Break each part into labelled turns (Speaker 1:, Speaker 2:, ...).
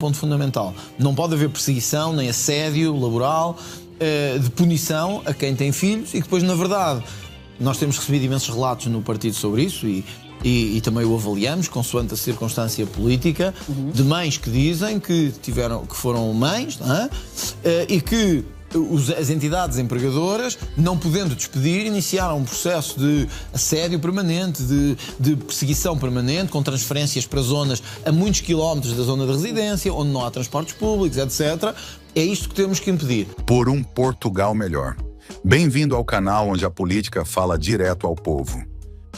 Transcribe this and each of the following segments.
Speaker 1: Ponto fundamental. Não pode haver perseguição, nem assédio laboral, de punição a quem tem filhos, e que depois, na verdade, nós temos recebido imensos relatos no partido sobre isso e também o avaliamos, consoante a circunstância política, de mães que dizem que foram mães, não é? E que as entidades empregadoras, não podendo despedir, iniciaram um processo de assédio permanente, de perseguição permanente, com transferências para zonas a muitos quilómetros da zona de residência, onde não há transportes públicos, etc. É isto que temos que impedir.
Speaker 2: Por um Portugal melhor. Bem-vindo ao canal onde a política fala direto ao povo.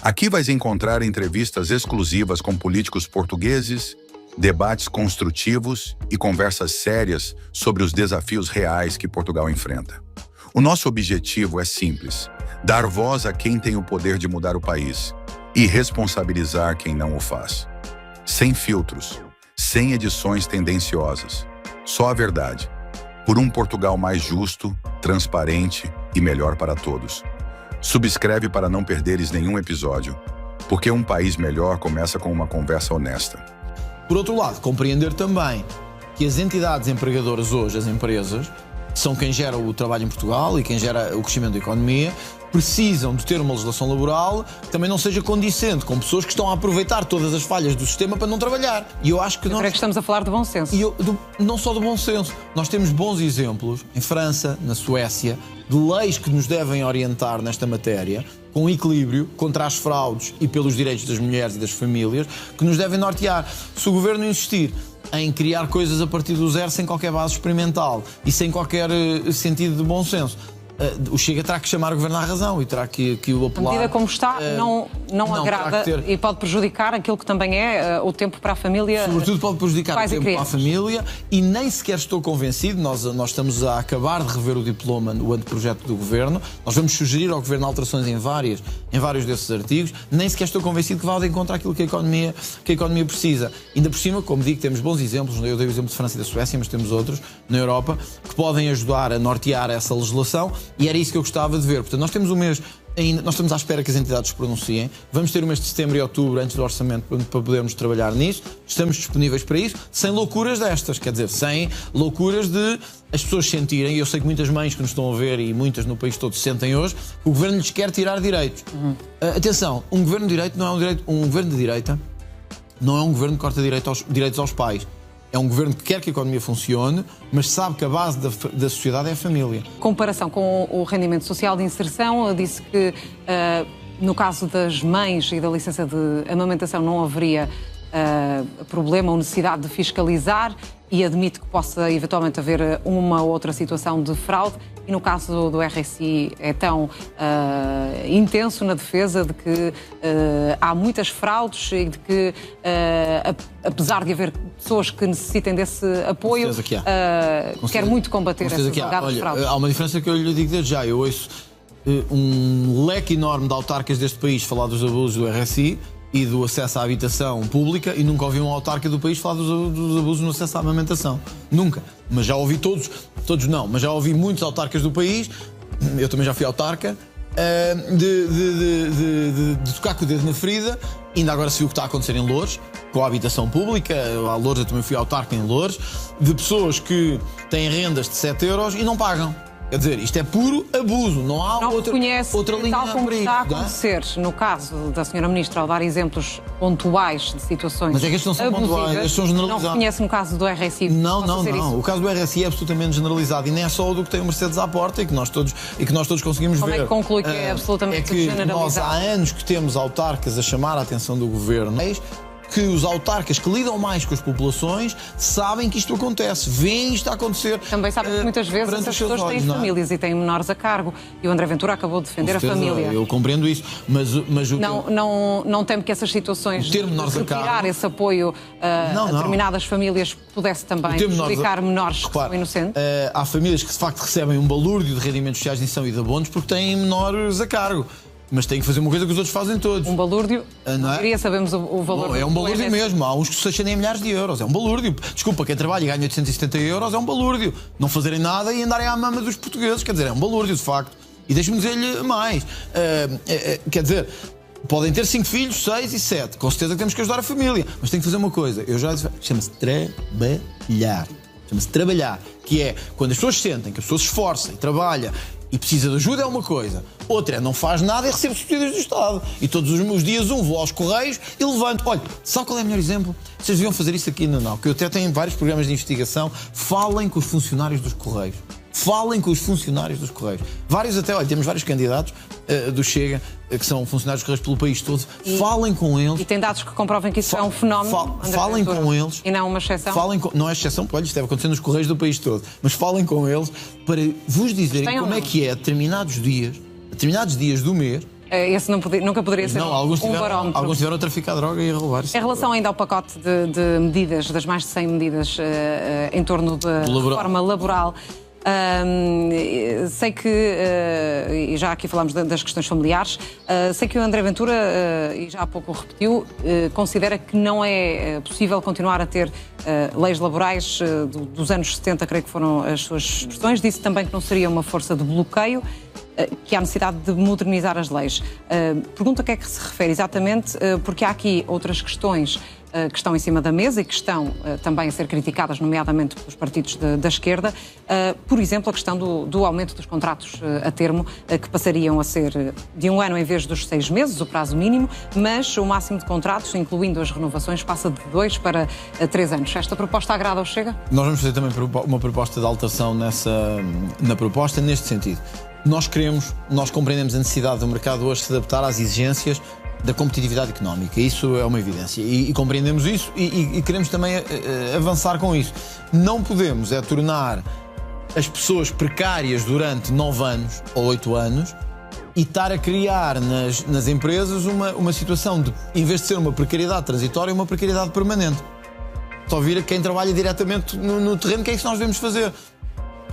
Speaker 2: Aqui vais encontrar entrevistas exclusivas com políticos portugueses, debates construtivos e conversas sérias sobre os desafios reais que Portugal enfrenta. O nosso objetivo é simples: dar voz a quem tem o poder de mudar o país e responsabilizar quem não o faz. Sem filtros, sem edições tendenciosas, só a verdade. Por um Portugal mais justo, transparente e melhor para todos. Subscreve para não perderes nenhum episódio, porque um país melhor começa com uma conversa honesta.
Speaker 1: Por outro lado, compreender também que as entidades empregadoras hoje, as empresas, são quem gera o trabalho em Portugal e quem gera o crescimento da economia, precisam de ter uma legislação laboral que também não seja condicente com pessoas que estão a aproveitar todas as falhas do sistema para não trabalhar. E eu acho que
Speaker 3: nós... creio que estamos a falar de bom senso.
Speaker 1: Não só de bom senso. Nós temos bons exemplos em França, na Suécia, de leis que nos devem orientar nesta matéria, com equilíbrio, contra as fraudes e pelos direitos das mulheres e das famílias, que nos devem nortear. Se o Governo insistir em criar coisas a partir do zero, sem qualquer base experimental e sem qualquer sentido de bom senso, o Chega terá que chamar o Governo à razão e terá que o apelar.
Speaker 3: A medida como está não agrada e pode prejudicar aquilo que também é o tempo para a família.
Speaker 1: Sobretudo pode prejudicar o tempo para a família, e nem sequer estou convencido. Nós estamos a acabar de rever o diploma, o anteprojeto do Governo. Nós vamos sugerir ao Governo alterações em vários desses artigos. Nem sequer estou convencido que vá de encontro àquilo que a economia precisa. Ainda por cima, como digo, temos bons exemplos. Eu dei o exemplo de França e da Suécia, mas temos outros na Europa que podem ajudar a nortear essa legislação. E era isso que eu gostava de ver. Portanto, nós temos um mês, nós estamos à espera que as entidades se pronunciem. Vamos ter o mês de setembro e outubro, antes do orçamento, para podermos trabalhar nisso. Estamos disponíveis para isso, sem loucuras destas. Quer dizer, sem loucuras de as pessoas sentirem, e eu sei que muitas mães que nos estão a ver e muitas no país todo se sentem hoje, que o Governo lhes quer tirar direitos. Atenção, um Governo de direito não é um Governo de direita, não é um Governo que corta direitos aos pais. É um Governo que quer que a economia funcione, mas sabe que a base da sociedade é a família.
Speaker 3: Comparação com o rendimento social de inserção, disse que no caso das mães e da licença de amamentação não haveria problema ou necessidade de fiscalizar, e admite que possa eventualmente haver uma ou outra situação de fraude. E no caso do RSI é tão intenso na defesa de que há muitas fraudes e de que, apesar de haver pessoas que necessitem desse apoio, quer muito combater essas alegadas fraudes.
Speaker 1: Há uma diferença que eu lhe digo desde já. Eu ouço um leque enorme de autarcas deste país falar dos abusos do RSI e do acesso à habitação pública, e nunca ouvi um autarca do país falar dos abusos no acesso à amamentação. Nunca. Mas já ouvi todos não, mas já ouvi muitos autarcas do país, eu também já fui autarca, de tocar com o dedo na ferida. Ainda agora se viu o que está a acontecer em Loures, com a habitação pública. A Loures, eu também fui autarca em Loures, de pessoas que têm rendas de 7 euros e não pagam. Quer dizer, isto é puro abuso, não há outra linha
Speaker 3: tal como está a acontecer no caso da Sra. Ministra, ao dar exemplos pontuais de situações.
Speaker 1: Mas é que estes não são pontuais, estes são generalizados.
Speaker 3: Não reconhece no caso do RSI?
Speaker 1: Não. O caso do RSI é absolutamente generalizado, e nem é só o do que tem o Mercedes à porta e que nós todos conseguimos ver.
Speaker 3: Como é que conclui que é absolutamente generalizado?
Speaker 1: Nós há anos que temos autarcas a chamar a atenção do Governo, que os autarcas que lidam mais com as populações sabem que isto acontece, veem isto a acontecer.
Speaker 3: Também sabem que muitas vezes essas pessoas têm famílias e têm menores a cargo, e o André Ventura acabou de defender a família.
Speaker 1: Eu compreendo isso, mas
Speaker 3: não temo que essas situações de retirar esse apoio a determinadas famílias pudesse também prejudicar menores que são inocentes?
Speaker 1: Há famílias que de facto recebem um balúrdio de rendimentos sociais de inserção e de abonos porque têm menores a cargo. Mas tem que fazer uma coisa que os outros fazem todos.
Speaker 3: Um balúrdio? Não é? Sabemos o valor.
Speaker 1: Bom, é um balúrdio mesmo. Há uns que se ascendem a milhares de euros. É um balúrdio. Desculpa, quem trabalha e ganha 870 euros é um balúrdio. Não fazerem nada e andarem à mama dos portugueses. Quer dizer, é um balúrdio, de facto. E deixe-me dizer-lhe mais. Quer dizer, Podem ter 5 filhos, 6 e 7. Com certeza que temos que ajudar a família. Mas tem que fazer uma coisa. Eu já disse, chama-se trabalhar. Chama-se trabalhar. Que é quando as pessoas sentem que a pessoa se esforça e trabalha e precisa de ajuda é uma coisa. Outra é não faz nada e recebe subsídios do Estado. E todos os dias vou aos Correios e levanto. Olha, sabe qual é o melhor exemplo? Vocês deviam fazer isso aqui no que eu até tenho vários programas de investigação. Falem com os funcionários dos Correios. Falem com os funcionários dos Correios. Vários até, olha, temos vários candidatos do Chega, que são funcionários dos Correios pelo país todo. Falem com eles.
Speaker 3: E tem dados que comprovem que isso é um fenómeno.
Speaker 1: Falem com eles.
Speaker 3: E não uma exceção.
Speaker 1: Não é exceção, porque olha, isto deve acontecer nos Correios do país todo. Mas falem com eles para vos dizerem como é que é determinados dias do mês.
Speaker 3: Esse nunca poderia ser
Speaker 1: alguns
Speaker 3: barómetro.
Speaker 1: Alguns tiveram a traficar droga e a roubar.
Speaker 3: Em relação ainda ao pacote de medidas, das mais de 100 medidas em torno da reforma laboral, sei que, e já aqui falamos das questões familiares, sei que o André Ventura, e já há pouco o repetiu, considera que não é possível continuar a ter leis laborais dos anos 70, creio que foram as suas expressões. Disse também que não seria uma força de bloqueio, que há necessidade de modernizar as leis. Pergunta a que é que se refere exatamente, porque há aqui outras questões que estão em cima da mesa e que estão também a ser criticadas, nomeadamente pelos partidos da esquerda. Por exemplo, a questão do aumento dos contratos a termo, que passariam a ser de 1 ano em vez dos 6 meses, o prazo mínimo, mas o máximo de contratos, incluindo as renovações, passa de 2 para 3 anos. Esta proposta agrada ao Chega?
Speaker 1: Nós vamos fazer também uma proposta de alteração na proposta, neste sentido. Nós compreendemos a necessidade do mercado hoje se adaptar às exigências da competitividade económica. Isso é uma evidência. E compreendemos isso e queremos também avançar com isso. Não podemos tornar as pessoas precárias durante 9 anos ou 8 anos e estar a criar nas empresas uma situação de, em vez de ser uma precariedade transitória, uma precariedade permanente. Só vir quem trabalha diretamente no terreno, que é isso que nós devemos fazer.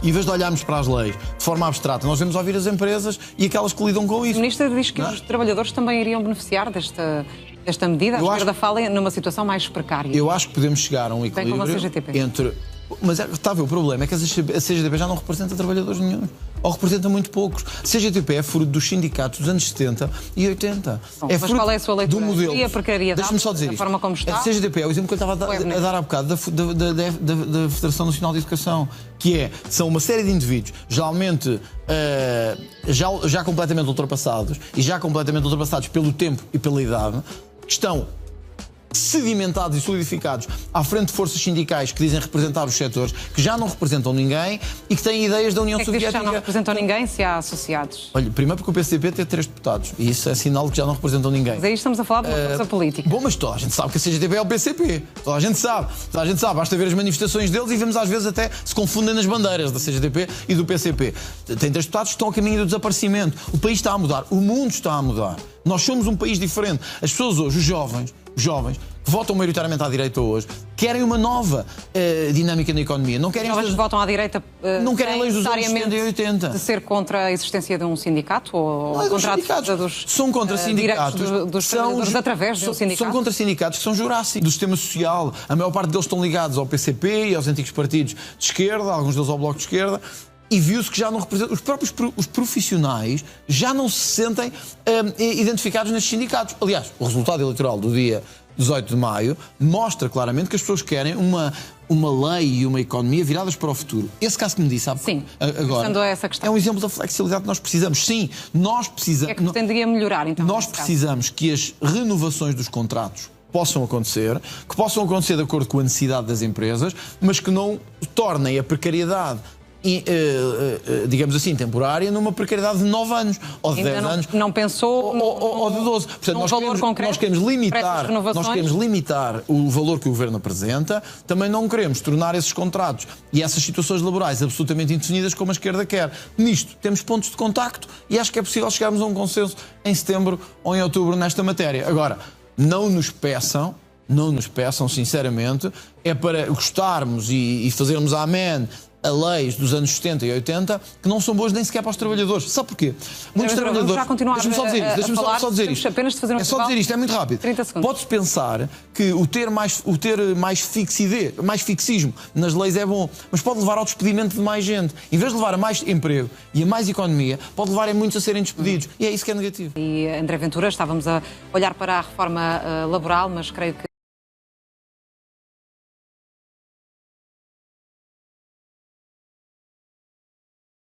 Speaker 1: Em vez de olharmos para as leis de forma abstrata, nós devemos ouvir as empresas e aquelas que lidam com isso.
Speaker 3: O Ministro diz que os trabalhadores também iriam beneficiar desta medida. A esquerda fala numa situação mais precária.
Speaker 1: Eu acho que podemos chegar a um equilíbrio
Speaker 3: como a CGTP.
Speaker 1: entre... Mas está a ver, o problema é que a CGTP já não representa trabalhadores nenhum. Ou representa muito poucos. A CGTP é fruto dos sindicatos dos anos 70 e 80.
Speaker 3: Bom, mas qual é a sua leitura?
Speaker 1: Do modelo.
Speaker 3: E a precariedade,
Speaker 1: deixa-me só dizer
Speaker 3: da forma como está?
Speaker 1: A CGTP é o exemplo que eu estava a dar há bocado da Federação Nacional de Educação, que são uma série de indivíduos, geralmente já completamente ultrapassados, e já completamente ultrapassados pelo tempo e pela idade, que estão sedimentados e solidificados à frente de forças sindicais que dizem representar os setores, que já não representam ninguém e que têm ideias da União Soviética.
Speaker 3: Já não representam ninguém se há associados?
Speaker 1: Olha, primeiro porque o PCP tem 3 deputados e isso é sinal de que já não representam ninguém.
Speaker 3: Mas aí estamos a falar de uma força política.
Speaker 1: Bom, mas toda a gente sabe que a CGTP é o PCP. Toda a gente sabe. Basta ver as manifestações deles e vemos às vezes até se confundem nas bandeiras da CGTP e do PCP. Tem 3 deputados que estão a caminho do desaparecimento. O país está a mudar. O mundo está a mudar. Nós somos um país diferente. As pessoas hoje, os jovens que votam maioritariamente à direita hoje, querem uma nova dinâmica na economia. Não querem
Speaker 3: que votam à direita
Speaker 1: não querem leis dos anos 70 e 80.
Speaker 3: De ser contra a existência de um sindicato ou contra a defesa dos
Speaker 1: são contra sindicatos
Speaker 3: dos trabalhadores através de um sindicato?
Speaker 1: São contra sindicatos que são jurássicos do sistema social. A maior parte deles estão ligados ao PCP e aos antigos partidos de esquerda, alguns deles ao Bloco de Esquerda. E viu-se que já não representam. Os profissionais já não se sentem identificados nestes sindicatos. Aliás, o resultado eleitoral do dia 18 de maio mostra claramente que as pessoas querem uma lei e uma economia viradas para o futuro. Esse caso que me disse, sabe?
Speaker 3: Sim,
Speaker 1: agora,
Speaker 3: a essa questão.
Speaker 1: É um exemplo da flexibilidade que nós precisamos. Sim, nós precisamos.
Speaker 3: É que pretenderia melhorar, então.
Speaker 1: Nós precisamos que as renovações dos contratos possam acontecer, que possam acontecer de acordo com a necessidade das empresas, mas que não tornem a precariedade digamos assim, temporária, numa precariedade de 9 anos, ou de 10 anos.
Speaker 3: Não pensou
Speaker 1: ou de 12. Portanto, nós queremos limitar o valor que o Governo apresenta, também não queremos tornar esses contratos e essas situações laborais absolutamente indefinidas como a esquerda quer. Nisto, temos pontos de contacto e acho que é possível chegarmos a um consenso em setembro ou em outubro nesta matéria. Agora, não nos peçam, sinceramente, é para gostarmos e fazermos amém a leis dos anos 70 e 80 que não são boas nem sequer para os trabalhadores. Sabe porquê? Muitos trabalhadores...
Speaker 3: Deixa-me só dizer isto. Deixa-me só dizer isto. Apenas de fazer um
Speaker 1: só dizer isto, é muito rápido.
Speaker 3: 30 segundos.
Speaker 1: Pode-se pensar que o ter mais fixismo nas leis é bom, mas pode levar ao despedimento de mais gente. Em vez de levar a mais emprego e a mais economia, pode levar a muitos a serem despedidos. E é isso que é negativo.
Speaker 3: E André Ventura, estávamos a olhar para a reforma laboral, mas creio que